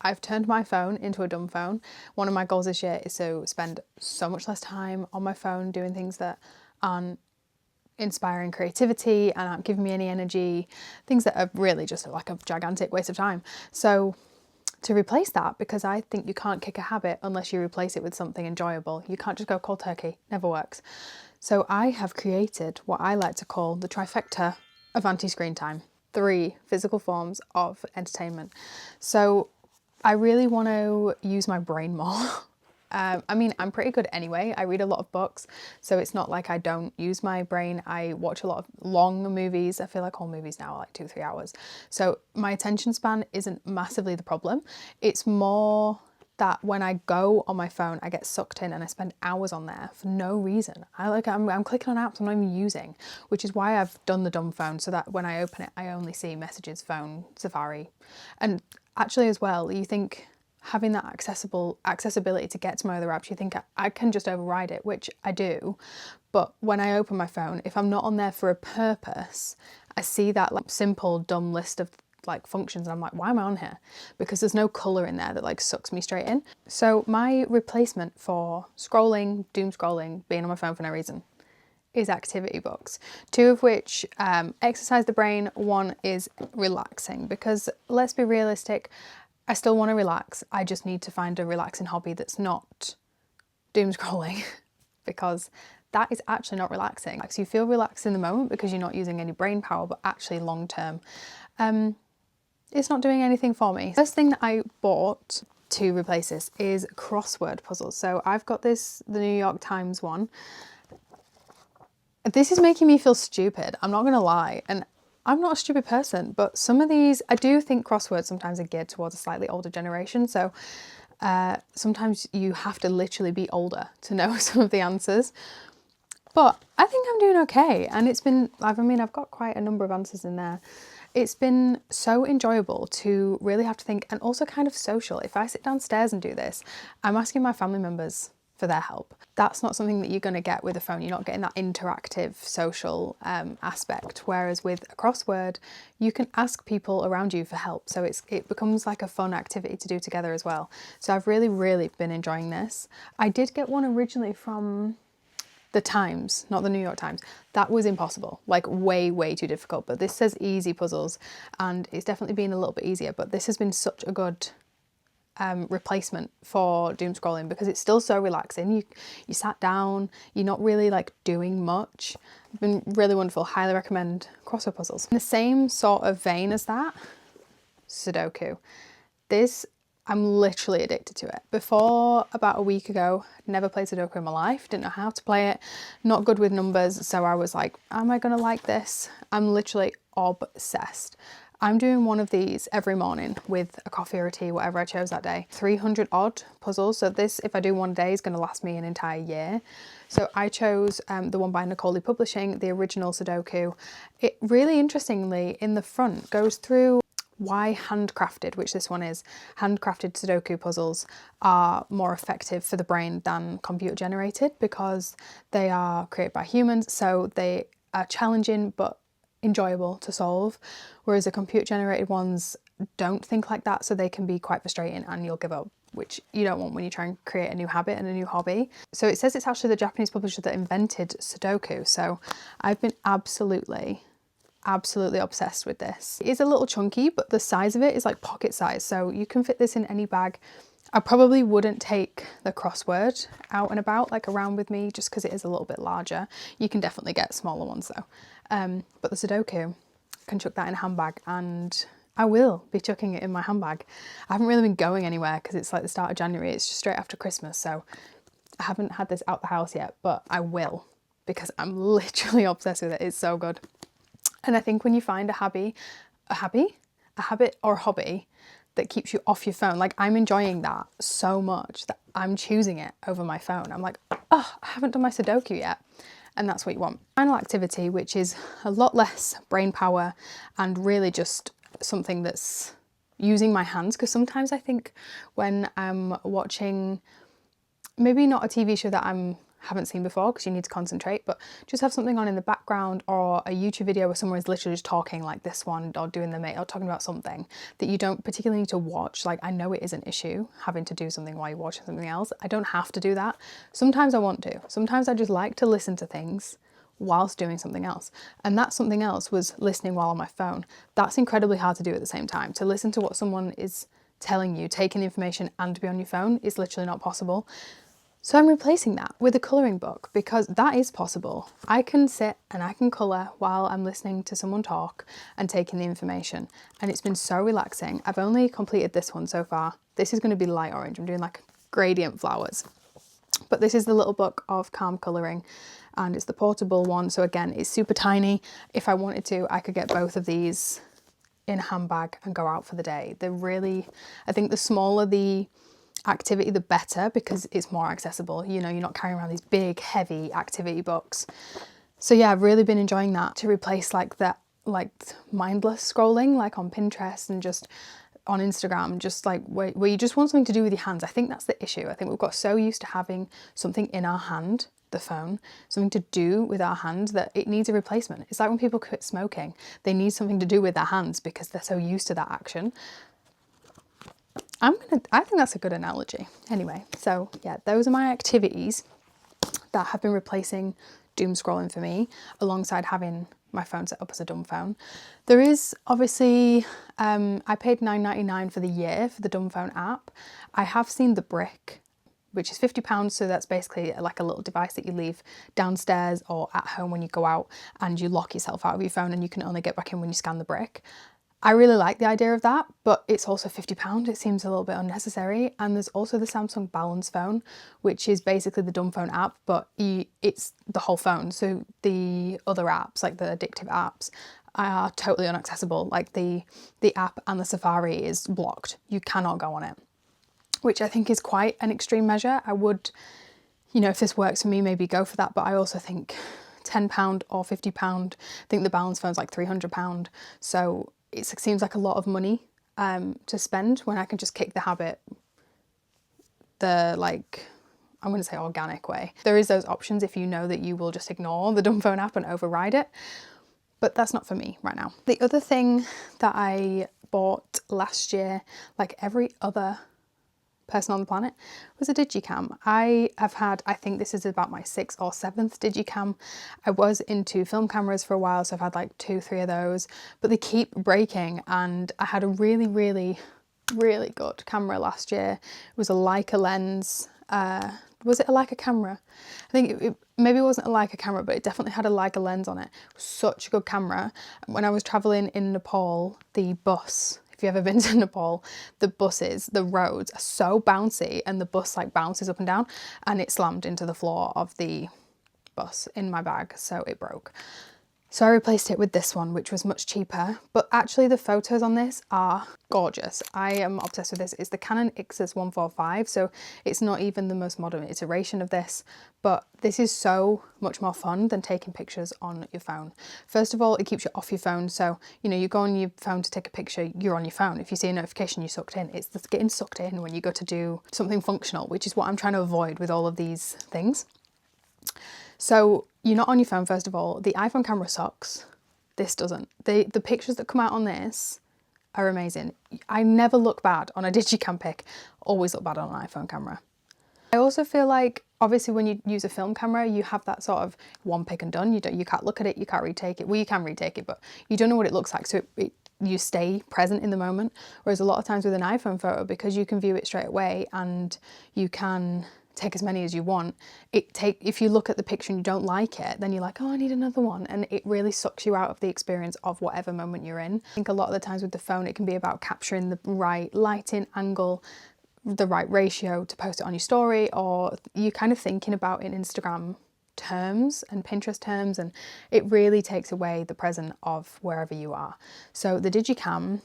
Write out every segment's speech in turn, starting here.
I've turned my phone into a dumb phone. One of my goals this year is to spend so much less time on my phone doing things that aren't inspiring creativity and aren't giving me any energy, things that are really just like a gigantic waste of time. So to replace that, because I think you can't kick a habit unless you replace it with something enjoyable. You can't just go cold turkey, never works. So I have created what I like to call the trifecta of anti-screen time. 3 physical forms of entertainment. So I really want to use my brain more. I mean, I'm pretty good anyway. I read a lot of books, so it's not like I don't use my brain. I watch a lot of long movies. I feel like all movies now are like 2-3 hours. So my attention span isn't massively the problem. It's more that when I go on my phone, I get sucked in and I spend hours on there for no reason. I'm clicking on apps I'm not even using, which is why I've done the dumb phone, so that when I open it, I only see messages, phone, Safari. And actually as well, you think having that accessibility to get to my other apps, you think I can just override it, which I do. But when I open my phone, if I'm not on there for a purpose, I see that like simple dumb list of like functions and I'm like, why am I on here? Because there's no colour in there that like sucks me straight in. So my replacement for scrolling, doom scrolling, being on my phone for no reason, is activity books, 2 of which exercise the brain. 1 is relaxing, because let's be realistic, I still want to relax. I just need to find a relaxing hobby that's not doom scrolling because that is actually not relaxing. So you feel relaxed in the moment because you're not using any brain power, but actually long term, it's not doing anything for me. First thing that I bought to replace this is crossword puzzles. So I've got the New York Times one. This is making me feel stupid, I'm not gonna lie. And I'm not a stupid person, but some of these, I do think crosswords sometimes are geared towards a slightly older generation. So sometimes you have to literally be older to know some of the answers. But I think I'm doing okay. And it's been, I've got quite a number of answers in there. It's been so enjoyable to really have to think, and also kind of social. If I sit downstairs and do this, I'm asking my family members for their help. That's not something that you're going to get with a phone. You're not getting that interactive social aspect. Whereas with a crossword, you can ask people around you for help. So it becomes like a fun activity to do together as well. So I've really, really been enjoying this. I did get one originally from the Times, not the New York Times. That was impossible, like way, way too difficult. But this says easy puzzles, and it's definitely been a little bit easier. But this has been such a good replacement for doom scrolling, because it's still so relaxing. You sat down, you're not really like doing much. It's been really wonderful. Highly recommend crossword puzzles. In the same sort of vein as that, Sudoku. This, I'm literally addicted to it. Before about a week ago, never played Sudoku in my life, didn't know how to play it, not good with numbers, so I was like, am I gonna like this? I'm literally obsessed. I'm doing one of these every morning with a coffee or a tea, whatever I chose that day. 300 odd puzzles. So this, if I do one day, is going to last me an entire year. So I chose the one by Nicole Publishing, the original Sudoku. It really interestingly, in the front, goes through why handcrafted, which this one is, handcrafted Sudoku puzzles are more effective for the brain than computer generated, because they are created by humans. So they are challenging, but enjoyable to solve, whereas the computer generated ones don't think like that, so they can be quite frustrating and you'll give up, which you don't want when you try and create a new habit and a new hobby. So it says it's actually the Japanese publisher that invented Sudoku, so I've been absolutely obsessed with this. It is a little chunky, but the size of it is like pocket size, so you can fit this in any bag. I probably wouldn't take the crossword out and about, like around with me, just because it is a little bit larger. You can definitely get smaller ones though. But the Sudoku, I can chuck that in a handbag, and I will be chucking it in my handbag. I haven't really been going anywhere because it's like the start of January. It's just straight after Christmas, so I haven't had this out the house yet, but I will, because I'm literally obsessed with it. It's so good. And I think when you find a habit or hobby that keeps you off your phone, like I'm enjoying that so much that I'm choosing it over my phone. I'm like, oh, I haven't done my Sudoku yet. And that's what you want. Final activity, which is a lot less brain power and really just something that's using my hands, because sometimes I think when I'm watching, maybe not a TV show that I'm haven't seen before because you need to concentrate, but just have something on in the background, or a YouTube video where someone is literally just talking like this one, or doing the or talking about something that you don't particularly need to watch. Like, I know it is an issue having to do something while you're watching something else. I don't have to do that. Sometimes I want to. Sometimes I just like to listen to things whilst doing something else. And that something else was listening while on my phone. That's incredibly hard to do at the same time. To listen to what someone is telling you, taking the information, and be on your phone is literally not possible. So I'm replacing that with a colouring book, because that is possible. I can sit and I can colour while I'm listening to someone talk and taking the information. And it's been so relaxing. I've only completed this one so far. This is going to be light orange. I'm doing like gradient flowers. But this is the little book of calm colouring, and it's the portable one. So again, it's super tiny. If I wanted to, I could get both of these in a handbag and go out for the day. They're really, I think the smaller the activity, the better, because it's more accessible. You know, you're not carrying around these big, heavy activity books. So yeah, I've really been enjoying that to replace like that, like mindless scrolling, like on Pinterest and just on Instagram, just like where you just want something to do with your hands. I think that's the issue. I think we've got so used to having something in our hand, the phone, something to do with our hand, that it needs a replacement. It's like when people quit smoking, they need something to do with their hands because they're so used to that action. I think that's a good analogy. Anyway, so yeah, those are my activities that have been replacing doom scrolling for me, alongside having my phone set up as a dumb phone. There is obviously, I paid £9.99 for the year for the dumb phone app. I have seen the brick, which is £50. So that's basically like a little device that you leave downstairs or at home when you go out, and you lock yourself out of your phone and you can only get back in when you scan the brick. I really like the idea of that, but it's also £50. It seems a little bit unnecessary. And there's also the Samsung Balance phone, which is basically the dumb phone app, but it's the whole phone. So the other apps, like the addictive apps, are totally inaccessible. Like the app and the Safari is blocked. You cannot go on it, which I think is quite an extreme measure. I would, you know, if this works for me, maybe go for that. But I also think £10 or £50, I think the Balance phone's like £300. So it seems like a lot of money to spend when I can just kick the habit the, like, I'm going to say organic way. There is those options if you know that you will just ignore the dumb phone app and override it, but that's not for me right now. The other thing that I bought last year, like every other person on the planet, was a digicam. I have had, I think this is about my 6th or 7th digicam. I was into film cameras for a while, so I've had like 2-3 of those, but they keep breaking, and I had a really, really, really good camera last year. It was a Leica lens. Was it a Leica camera? I think it maybe it wasn't a Leica camera, but it definitely had a Leica lens on it. It was such a good camera. When I was traveling in Nepal, the bus, if you've ever been to Nepal, the buses, the roads are so bouncy, and the bus like bounces up and down, and it slammed into the floor of the bus in my bag, so it broke. So I replaced it with this one, which was much cheaper, but actually the photos on this are gorgeous. I am obsessed with this. It's the Canon IXUS 145, so it's not even the most modern iteration of this, but this is so much more fun than taking pictures on your phone. First of all, it keeps you off your phone, so you know, you go on your phone to take a picture, you're on your phone. If you see a notification, you're sucked in. It's just getting sucked in when you go to do something functional, which is what I'm trying to avoid with all of these things. So you're not on your phone, first of all. The iPhone camera sucks. This doesn't. The pictures that come out on this are amazing. I never look bad on a digicam pic, always look bad on an iPhone camera. I also feel like, obviously when you use a film camera, you have that sort of one pic and done. You can't look at it, you can't retake it. Well, you can retake it, but you don't know what it looks like. So you stay present in the moment. Whereas a lot of times with an iPhone photo, because you can view it straight away and you can take as many as you want, if you look at the picture and you don't like it, then you're like, oh, I need another one, and it really sucks you out of the experience of whatever moment you're in. I think a lot of the times with the phone, it can be about capturing the right lighting angle, the right ratio to post it on your story, or you're kind of thinking about in Instagram terms and Pinterest terms, and it really takes away the present of wherever you are. So the digicam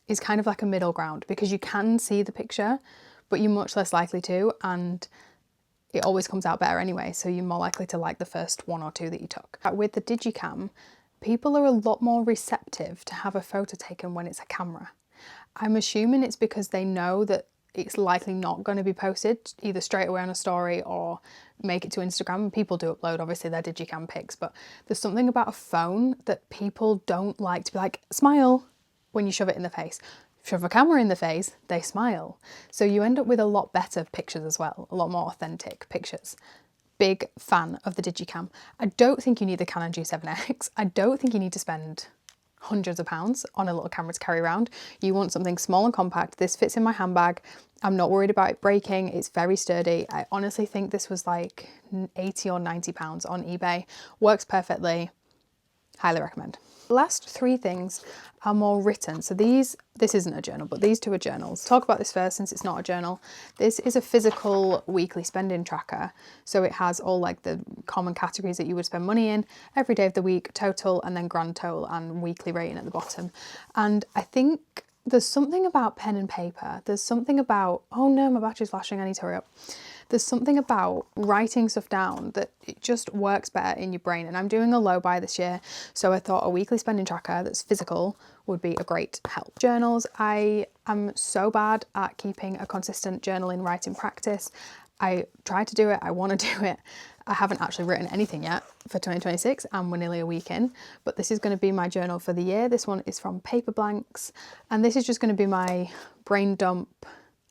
is kind of like a middle ground, because you can see the picture, but you're much less likely to, and it always comes out better anyway, so you're more likely to like the first 1 or 2 that you took. With the digicam, people are a lot more receptive to have a photo taken when it's a camera. I'm assuming it's because they know that it's likely not going to be posted either straight away on a story or make it to Instagram. People do upload obviously their digicam pics, but there's something about a phone that people don't like to be like, smile when you shove it in the face. Shove a camera in the face, they smile. So you end up with a lot better pictures as well, a lot more authentic pictures. Big fan of the digicam. I don't think you need the Canon G7X. I don't think you need to spend hundreds of pounds on a little camera to carry around. You want something small and compact. This fits in my handbag. I'm not worried about it breaking. It's very sturdy. I honestly think this was like 80 or 90 pounds on eBay. Works perfectly. Highly recommend. The last three things are more written. So this isn't a journal, but these two are journals. Talk about this first since it's not a journal. This is a physical weekly spending tracker. So it has all like the common categories that you would spend money in every day of the week, total, and then grand total and weekly rating at the bottom. And I think there's something about pen and paper. There's something about, oh no, my battery's flashing, I need to hurry up. There's something about writing stuff down that it just works better in your brain. And I'm doing a low buy this year, so I thought a weekly spending tracker that's physical would be a great help. Journals, I am so bad at keeping a consistent journaling writing practice. I try to do it, I want to do it. I haven't actually written anything yet for 2026 and we're nearly a week in, but this is going to be my journal for the year. This one is from Paper Blanks, and this is just going to be my brain dump,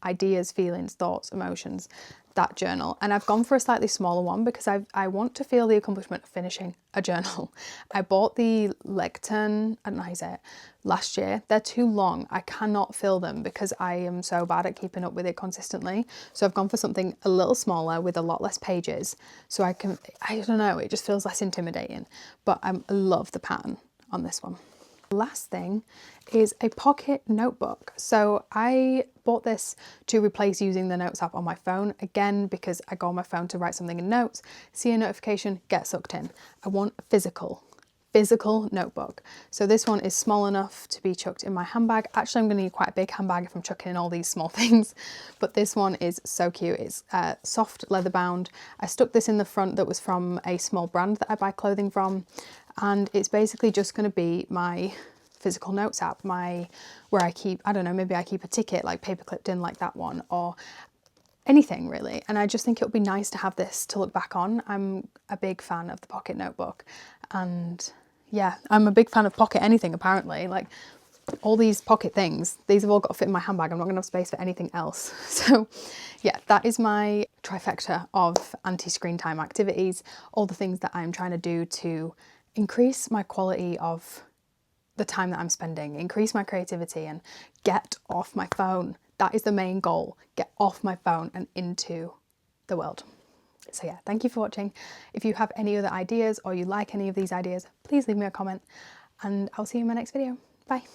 ideas, feelings, thoughts, emotions, that journal. And I've gone for a slightly smaller one because I want to feel the accomplishment of finishing a journal. I bought the Lectern, I don't know how you say it, last year. They're too long. I cannot fill them because I am so bad at keeping up with it consistently. So I've gone for something a little smaller with a lot less pages. So I don't know, it just feels less intimidating. But I love the pattern on this one. Last thing is a pocket notebook. So I bought this to replace using the notes app on my phone, again because I go on my phone to write something in notes, see a notification, get sucked in. I want a physical notebook. So this one is small enough to be chucked in my handbag. Actually, I'm going to need quite a big handbag if I'm chucking in all these small things, but this one is so cute. It's soft leather bound. I stuck this in the front that was from a small brand that I buy clothing from, and it's basically just going to be my physical notes app, where I keep, I don't know, maybe I keep a ticket like paper clipped in like that one, or anything really. And I just think it would be nice to have this to look back on. I'm a big fan of the pocket notebook, and yeah, I'm a big fan of pocket anything apparently. Like all these pocket things, these have all got to fit in my handbag. I'm not gonna have space for anything else. So yeah, that is my trifecta of anti-screen time activities, all the things that I'm trying to do to increase my quality of the time that I'm spending, increase my creativity and get off my phone. That is the main goal, get off my phone and into the world. So yeah, thank you for watching. If you have any other ideas or you like any of these ideas, please leave me a comment and I'll see you in my next video. Bye.